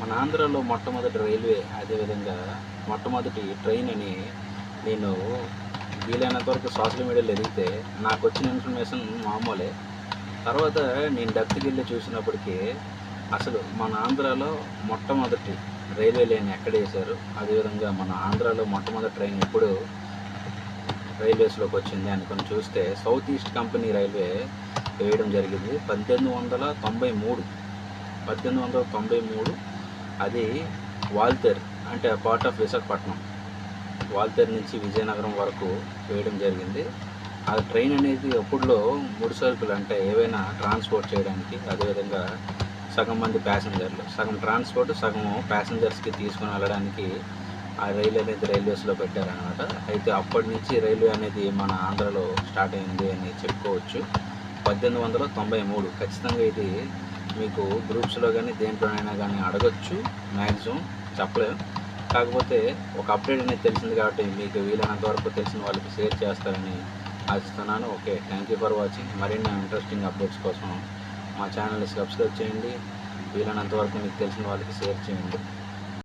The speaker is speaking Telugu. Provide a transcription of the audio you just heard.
మన ఆంధ్రాలో మొట్టమొదటి రైల్వే, అదేవిధంగా మొట్టమొదటి ట్రైన్ అని నేను వీలైనంత వరకు సోషల్ మీడియాలో ఎదిగితే నాకు వచ్చిన ఇన్ఫర్మేషన్ మామూలే. తర్వాత నేను డెప్త్కి వెళ్ళి చూసినప్పటికీ అసలు మన ఆంధ్రాలో మొట్టమొదటి రైల్వే లైన్ ఎక్కడ వేశారు, అదేవిధంగా మన ఆంధ్రాలో మొట్టమొదటి ట్రైన్ ఎప్పుడు రైల్వేస్లోకి వచ్చింది అనుకొని చూస్తే సౌత్ ఈస్ట్ కంపెనీ రైల్వే వేయడం జరిగింది 1893. అది వాల్తేర్, అంటే పార్ట్ ఆఫ్ విశాఖపట్నం, వాల్తేర్ నుంచి విజయనగరం వరకు వేయడం జరిగింది. ఆ ట్రైన్ అనేది అప్పుడులో ముడి సరుకులు, అంటే ఏవైనా ట్రాన్స్పోర్ట్ చేయడానికి, అదేవిధంగా సగం మంది ప్యాసింజర్లు, సగం ట్రాన్స్పోర్ట్, సగం ప్యాసింజర్స్కి తీసుకుని వెళ్ళడానికి ఆ రైలు అనేది రైల్వేస్లో పెట్టారనమాట. అయితే అప్పటి నుంచి రైల్వే అనేది మన ఆంధ్రలో స్టార్ట్ అయింది అని చెప్పుకోవచ్చు. 1893. ఖచ్చితంగా ఇది మీకు గ్రూప్స్లో కానీ దేంట్లోనైనా కానీ అడగచ్చు, మ్యాక్సిమం చెప్పలేము. కాకపోతే ఒక అప్డేట్ అనేది తెలిసింది కాబట్టి మీకు వీలైనంత వరకు తెలిసిన వాళ్ళకి షేర్ చేస్తారని ఆశిస్తున్నాను. Okay, thank you for watching. మరిన్ని ఇంట్రెస్టింగ్ అప్డేట్స్ కోసం మా ఛానల్ని సబ్స్క్రైబ్ చేయండి. వీలైనంత వరకు మీకు తెలిసిన వాళ్ళకి షేర్ చేయండి.